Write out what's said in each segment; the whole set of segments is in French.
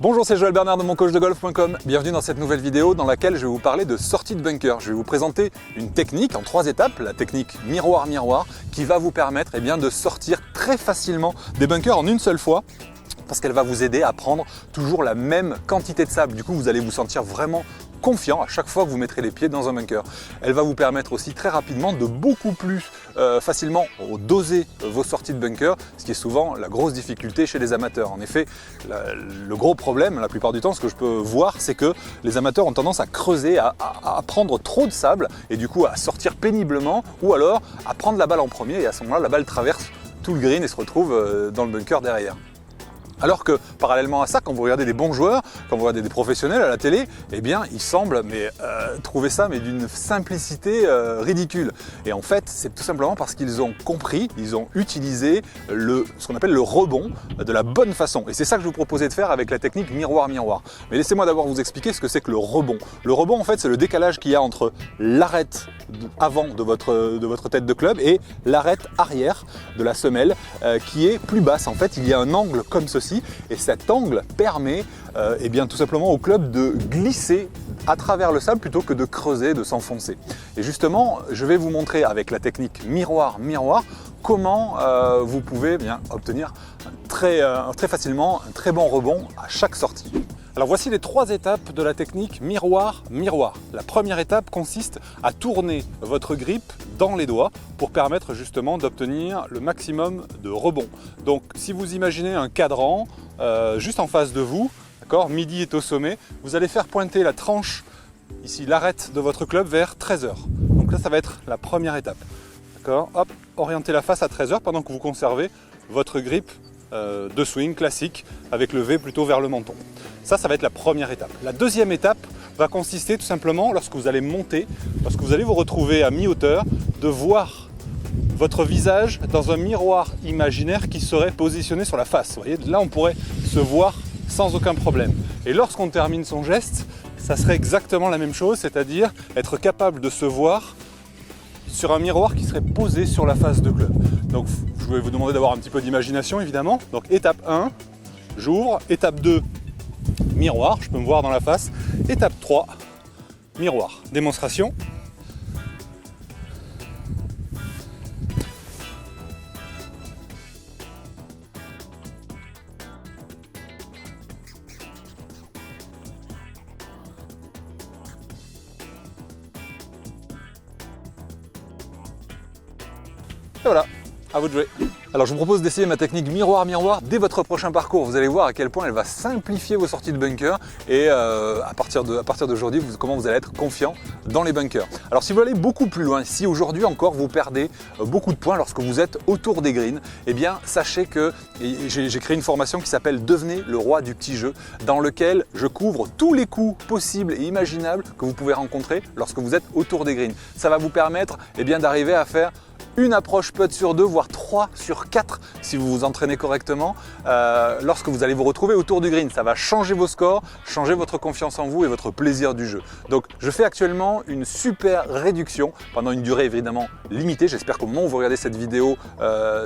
Bonjour, c'est Joël Bernard de moncoachdegolf.com. Bienvenue dans cette nouvelle vidéo dans laquelle je vais vous parler de sortie de bunker. Je vais vous présenter une technique en 3 étapes, la technique miroir-miroir, qui va vous permettre de sortir très facilement des bunkers en une seule fois, parce qu'elle va vous aider à prendre toujours la même quantité de sable. Du coup, vous allez vous sentir vraiment confiant à chaque fois que vous mettrez les pieds dans un bunker. Elle va vous permettre aussi très rapidement de beaucoup plus facilement doser vos sorties de bunker, ce qui est souvent la grosse difficulté chez les amateurs. En effet, le gros problème, la plupart du temps, ce que je peux voir, c'est que les amateurs ont tendance à creuser, à prendre trop de sable et du coup à sortir péniblement, ou alors à prendre la balle en premier et à ce moment-là, la balle traverse tout le green et se retrouve dans le bunker derrière. Alors que parallèlement à ça, quand vous regardez des bons joueurs, quand vous regardez des professionnels à la télé, eh bien ils semblent trouver ça d'une simplicité ridicule. Et en fait, c'est tout simplement parce qu'ils ont compris, ils ont utilisé ce qu'on appelle le rebond de la bonne façon. Et c'est ça que je vous proposais de faire avec la technique miroir-miroir. Mais laissez-moi d'abord vous expliquer ce que c'est que le rebond. Le rebond, en fait, c'est le décalage qu'il y a entre l'arête avant de votre tête de club et l'arête arrière de la semelle qui est plus basse. En fait, il y a un angle comme ceci. Et cet angle permet tout simplement au club de glisser à travers le sable plutôt que de creuser, de s'enfoncer. Et justement, je vais vous montrer avec la technique miroir-miroir comment vous pouvez obtenir très facilement un très bon rebond à chaque sortie. Alors voici les 3 étapes de la technique miroir-miroir. La première étape consiste à tourner votre grip dans les doigts pour permettre justement d'obtenir le maximum de rebond. Donc si vous imaginez un cadran juste en face de vous, d'accord, midi est au sommet, vous allez faire pointer la tranche, ici l'arête de votre club vers 13h. Donc là ça va être la première étape. D'accord, hop, orientez la face à 13h pendant que vous conservez votre grip de swing classique avec le V plutôt vers le menton. Ça va être la première étape. La deuxième étape va consister tout simplement, lorsque vous allez monter, lorsque vous allez vous retrouver à mi-hauteur, de voir votre visage dans un miroir imaginaire qui serait positionné sur la face. Vous voyez, là on pourrait se voir sans aucun problème. Et lorsqu'on termine son geste, ça serait exactement la même chose, c'est-à-dire être capable de se voir sur un miroir qui serait posé sur la face de club. Donc je vais vous demander d'avoir un petit peu d'imagination évidemment. Donc étape 1, j'ouvre. Étape 2, miroir, je peux me voir dans la face. Étape 3, miroir. Démonstration. Et voilà, à vous de jouer. Alors je vous propose d'essayer ma technique miroir-miroir dès votre prochain parcours. Vous allez voir à quel point elle va simplifier vos sorties de bunker et à partir d'aujourd'hui, comment vous allez être confiant dans les bunkers. Alors si vous allez beaucoup plus loin, si aujourd'hui encore vous perdez beaucoup de points lorsque vous êtes autour des greens, eh bien sachez que j'ai créé une formation qui s'appelle Devenez le roi du petit jeu, dans lequel je couvre tous les coups possibles et imaginables que vous pouvez rencontrer lorsque vous êtes autour des greens. Ça va vous permettre d'arriver à faire une approche putt sur 2, voire 3 sur 4 si vous vous entraînez correctement lorsque vous allez vous retrouver autour du green. Ça va changer vos scores, changer votre confiance en vous et votre plaisir du jeu. Donc je fais actuellement une super réduction pendant une durée évidemment limitée. J'espère qu'au moment où vous regardez cette vidéo,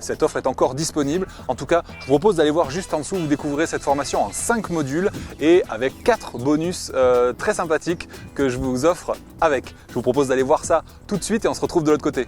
cette offre est encore disponible. En tout cas, je vous propose d'aller voir juste en dessous, vous découvrez cette formation en 5 modules et avec 4 bonus très sympathiques que je vous offre avec. Je vous propose d'aller voir ça tout de suite et on se retrouve de l'autre côté.